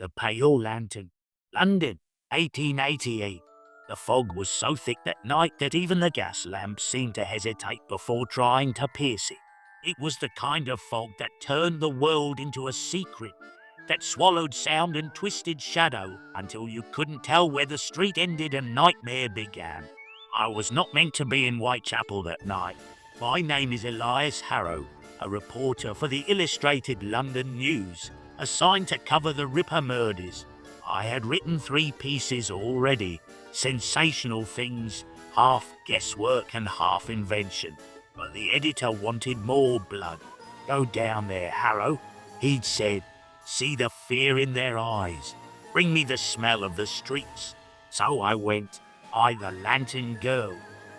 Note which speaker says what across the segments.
Speaker 1: The Pale Lantern, London, 1888. The fog was so thick that night that even the gas lamps seemed to hesitate before trying to pierce it. It was the kind of fog that turned the world into a secret, that swallowed sound and twisted shadow until you couldn't tell where the street ended and nightmare began. I was not meant to be in Whitechapel that night. My name is Elias Harrow, a reporter for the Illustrated London News, assigned to cover the Ripper murders. I had written 3 pieces already, sensational things, half guesswork and half invention. But the editor wanted more blood. Go down there, Harrow, he'd said. See the fear in their eyes. Bring me the smell of the streets. So I went. I, the Lantern Girl.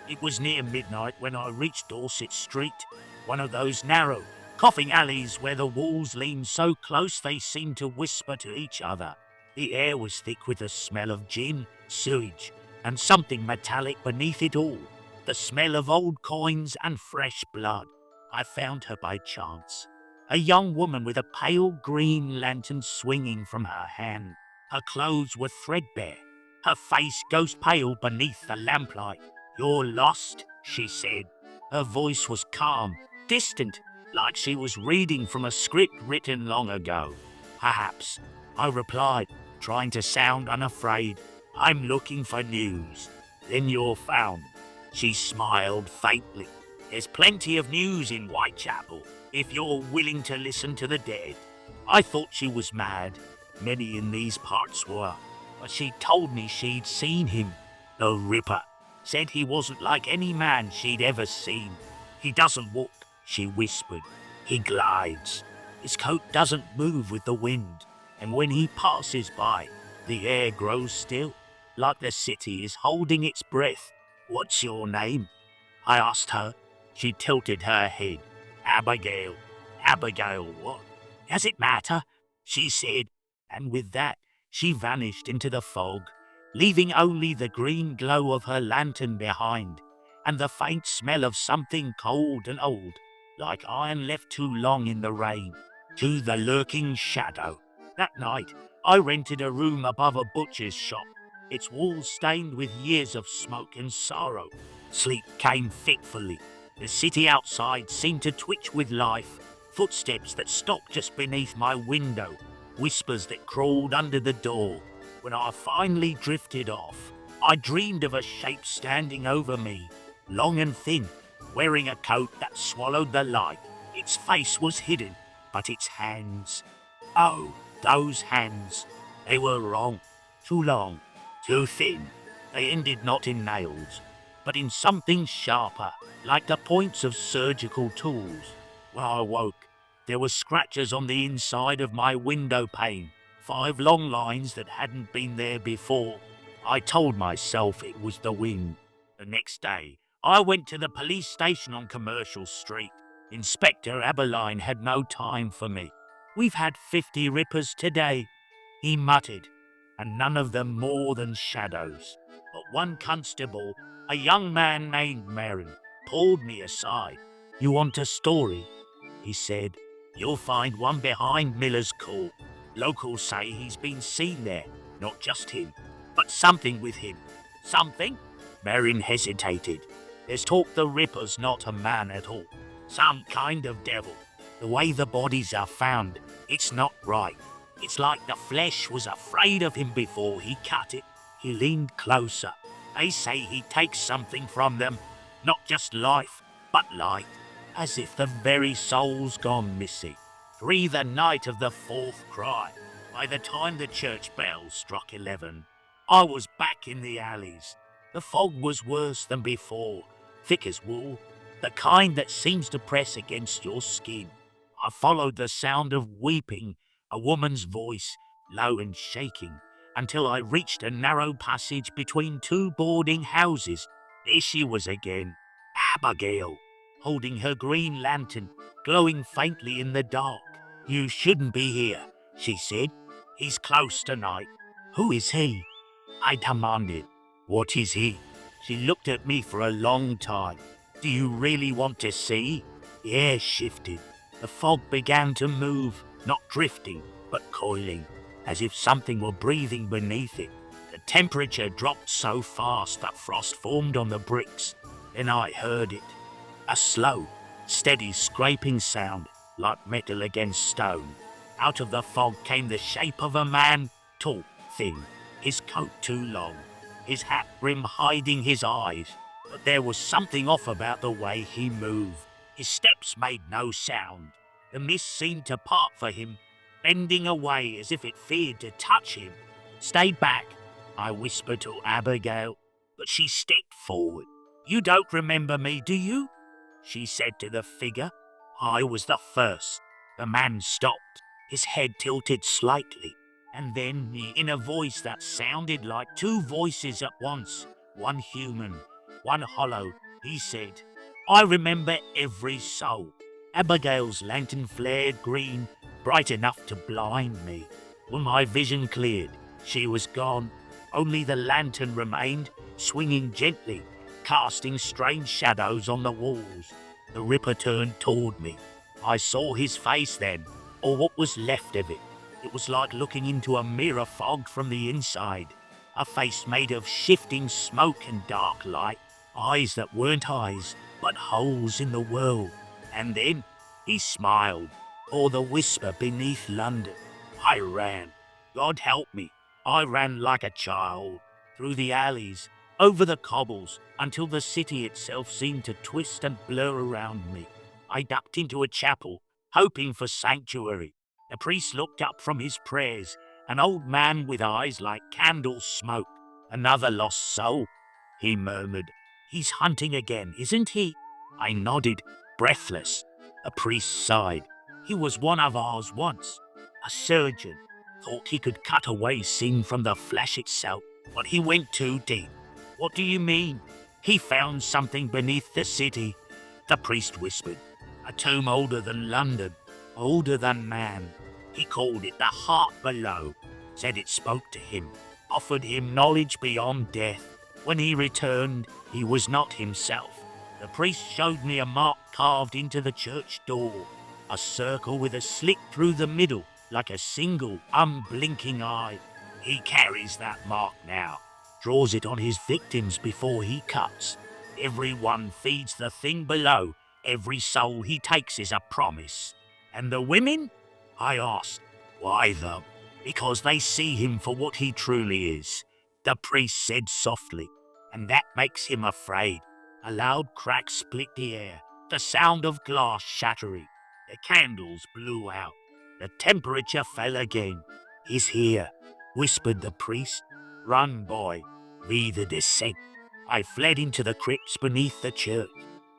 Speaker 1: It was near midnight when I reached Dorset Street, one of those narrow, coughing alleys where the walls leaned so close they seemed to whisper to each other. The air was thick with the smell of gin, sewage, and something metallic beneath it all, the smell of old coins and fresh blood. I found her by chance, a young woman with a pale green lantern swinging from her hand. Her clothes were threadbare, her face ghost pale beneath the lamplight. "You're lost," she said. Her voice was calm, distant, like she was reading from a script written long ago. "Perhaps," I replied, trying to sound unafraid. "I'm looking for news." "Then you're found." She smiled faintly. "There's plenty of news in Whitechapel, if you're willing to listen to the dead." I thought she was mad. Many in these parts were. But she told me she'd seen him. The Ripper. Said he wasn't like any man she'd ever seen. "He doesn't walk," she whispered. "He glides. His coat doesn't move with the wind. And when he passes by, the air grows still, like the city is holding its breath." "What's your name?" I asked her. She tilted her head. "Abigail." "Abigail what?" "Does it matter?" she said. And with that, she vanished into the fog, leaving only the green glow of her lantern behind, and the faint smell of something cold and old, like iron left too long in the rain. To the lurking shadow. That night, I rented a room above a butcher's shop, its walls stained with years of smoke and sorrow. Sleep came fitfully. The city outside seemed to twitch with life, footsteps that stopped just beneath my window, whispers that crawled under the door. When I finally drifted off, I dreamed of a shape standing over me, long and thin, wearing a coat that swallowed the light. Its face was hidden, but its hands... oh, those hands. They were wrong. Too long, too thin. They ended not in nails, but in something sharper, like the points of surgical tools. When I woke, there were scratches on the inside of my window pane, 5 long lines that hadn't been there before. I told myself it was the wind. The next day, I went to the police station on Commercial Street. Inspector Aberline had no time for me. "We've had 50 rippers today," he muttered, "and none of them more than shadows." But one constable, a young man named Merrin, pulled me aside. "You want a story?" he said. "You'll find one behind Miller's Court. Locals say he's been seen there, not just him, but something with him." "Something?" Merrin hesitated. "There's talk the Ripper's not a man at all. Some kind of devil. The way the bodies are found, it's not right. It's like the flesh was afraid of him before he cut it." He leaned closer. "They say he takes something from them, not just life, but light, as if the very soul's gone missing. 3 the night of the 4th cry. By the time the church bells struck 11, I was back in the alleys. The fog was worse than before, thick as wool, the kind that seems to press against your skin. I followed the sound of weeping, a woman's voice, low and shaking, until I reached a narrow passage between 2 boarding houses. There she was again, Abigail, holding her green lantern, glowing faintly in the dark. "You shouldn't be here," she said. "He's close tonight." "Who is he?" I demanded. "What is he?" She looked at me for a long time. "Do you really want to see?" The air shifted. The fog began to move, not drifting, but coiling. as if something were breathing beneath it. The temperature dropped so fast that frost formed on the bricks. Then I heard it. A slow, steady scraping sound, like metal against stone. Out of the fog came the shape of a man, tall, thin, his coat too long, his hat brim hiding his eyes. But there was something off about the way he moved. His steps made no sound. The mist seemed to part for him, bending away as if it feared to touch him. "Stay back," I whispered to Abigail, but she stepped forward. "You don't remember me, do you?" she said to the figure. I was the first. The man stopped, his head tilted slightly, and then, in a voice that sounded like two voices at once, one human, one hollow, he said, "I remember every soul." Abigail's lantern flared green, bright enough to blind me. When my vision cleared, she was gone. Only the lantern remained, swinging gently, casting strange shadows on the walls. The Ripper turned toward me. I saw his face then, or what was left of it. It was like looking into a mirror fogged from the inside. A face made of shifting smoke and dark light. Eyes that weren't eyes, but holes in the world. And then he smiled, or the whisper beneath London. I ran. God help me. I ran like a child, through the alleys, over the cobbles, until the city itself seemed to twist and blur around me. I ducked into a chapel, hoping for sanctuary. The priest looked up from his prayers, an old man with eyes like candle smoke. "Another lost soul," he murmured. "He's hunting again, isn't he?" I nodded, breathless. The priest sighed. "He was one of ours once. A surgeon. Thought he could cut away sin from the flesh itself, but he went too deep." "What do you mean?" "He found something beneath the city," the priest whispered. "A tomb older than London, older than man. He called it the heart below, said it spoke to him, offered him knowledge beyond death. When he returned, he was not himself. The priest showed me a mark carved into the church door, a circle with a slit through the middle, like a single, unblinking eye. He carries that mark now, draws it on his victims before he cuts. Every one feeds the thing below. Every soul he takes is a promise." "And the women?" I asked. "Why them? Because they see him for what he truly is," the priest said softly, "and that makes him afraid." A loud crack split the air, the sound of glass shattering. The candles blew out. The temperature fell again. "He's here," whispered the priest. "Run, boy. Be the descent." I fled into the crypts beneath the church.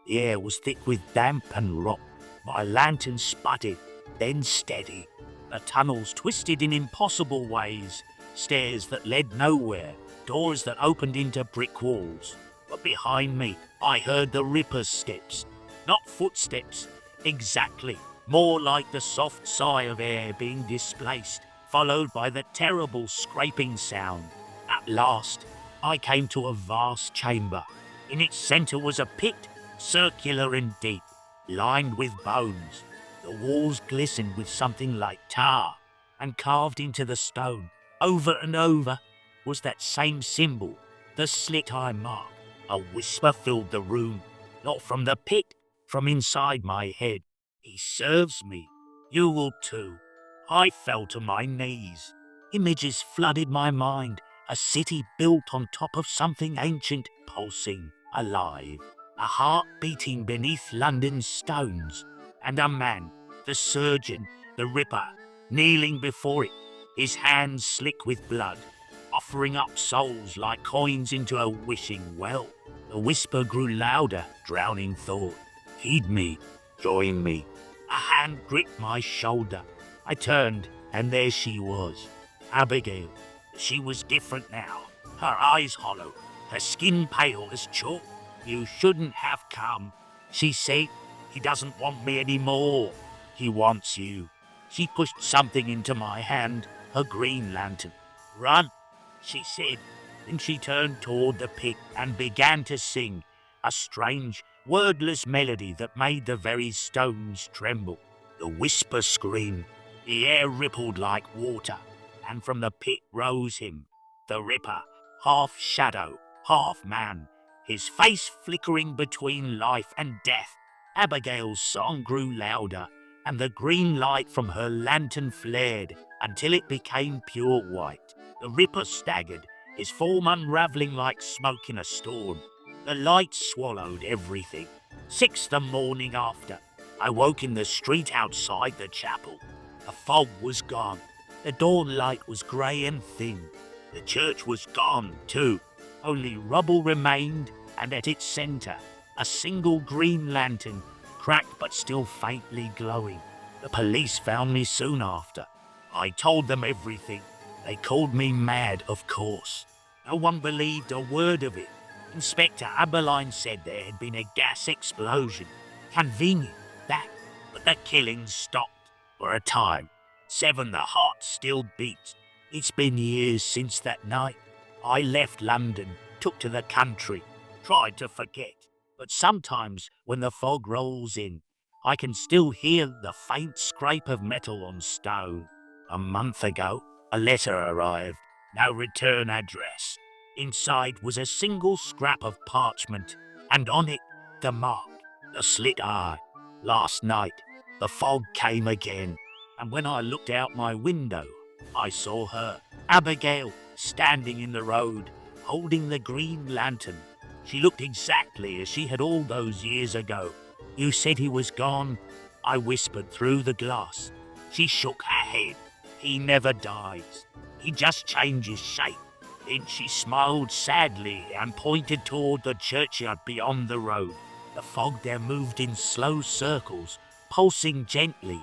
Speaker 1: The air was thick with damp and rot. My lantern sputtered, then steadied. The tunnels twisted in impossible ways, stairs that led nowhere, doors that opened into brick walls. But behind me, I heard the Ripper's steps. Not footsteps, exactly. More like the soft sigh of air being displaced, followed by the terrible scraping sound. At last, I came to a vast chamber. In its center was a pit, circular and deep, lined with bones. The walls glistened with something like tar, and carved into the stone, over and over, was that same symbol, the slit-eye mark. A whisper filled the room, not from the pit, from inside my head. "He serves me. You will too." I fell to my knees. Images flooded my mind, a city built on top of something ancient, pulsing, alive. A heart beating beneath London's stones, and a man, the surgeon, the Ripper, kneeling before it, his hands slick with blood, offering up souls like coins into a wishing well. The whisper grew louder, drowning thought. "Heed me, join me." A hand gripped my shoulder. I turned, and there she was, Abigail. She was different now, her eyes hollow, her skin pale as chalk. "You shouldn't have come," she said. "He doesn't want me anymore. He wants you." She pushed something into my hand, her green lantern. "Run," she said. Then she turned toward the pit and began to sing, a strange, wordless melody that made the very stones tremble. The whisper screamed. The air rippled like water. and from the pit rose him, the Ripper, half shadow, half man, his face flickering between life and death. Abigail's song grew louder, and the green light from her lantern flared until it became pure white. The Ripper staggered, his form unravelling like smoke in a storm. The light swallowed everything. 6 the morning after, I woke in the street outside the chapel. The fog was gone. The dawn light was grey and thin. The church was gone too. Only rubble remained, and at its centre, a single green lantern, cracked but still faintly glowing. The police found me soon after. I told them everything. They called me mad, of course. No one believed a word of it. Inspector Aberline said there had been a gas explosion. Convenient, that. But the killing stopped for a time. 7 the heart still beats. It's been years since that night. I left London, took to the country, tried to forget. But sometimes when the fog rolls in, I can still hear the faint scrape of metal on stone. A month ago, a letter arrived. No return address. Inside was a single scrap of parchment, and on it, the mark, the slit eye. Last night, the fog came again, and when I looked out my window, I saw her, Abigail, standing in the road, holding the green lantern. She looked exactly as she had all those years ago. You said he was gone, I whispered through the glass. She shook her head. He never dies. He just changes shape. Then she smiled sadly and pointed toward the churchyard beyond the road. The fog there moved in slow circles, pulsing gently,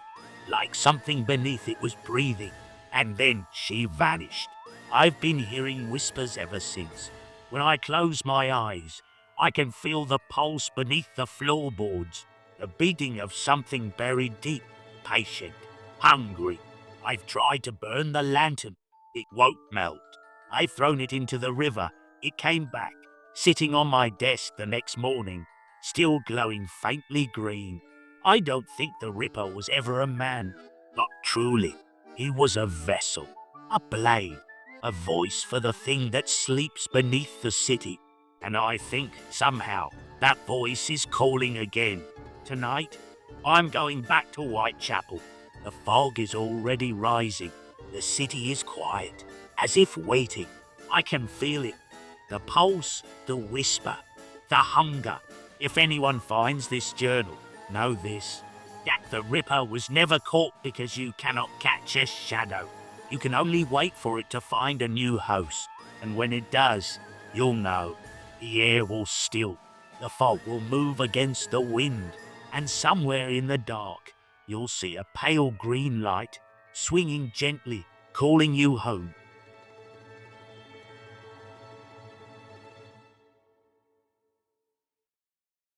Speaker 1: like something beneath it was breathing. And then she vanished. I've been hearing whispers ever since. When I close my eyes, I can feel the pulse beneath the floorboards, the beating of something buried deep, patient, hungry. I've tried to burn the lantern. It won't melt. I've thrown it into the river. It came back, sitting on my desk the next morning, still glowing faintly green. I don't think the Ripper was ever a man. Not truly. He was a vessel, a blade, a voice for the thing that sleeps beneath the city. And I think, somehow, that voice is calling again. Tonight, I'm going back to Whitechapel. The fog is already rising. The city is quiet, as if waiting. I can feel it. The pulse, the whisper, the hunger. If anyone finds this journal, know this. Jack the Ripper was never caught because you cannot catch a shadow. You can only wait for it to find a new host. And when it does, you'll know. The air will still. The fog will move against the wind. And somewhere in the dark, you'll see a pale green light swinging gently, calling you home.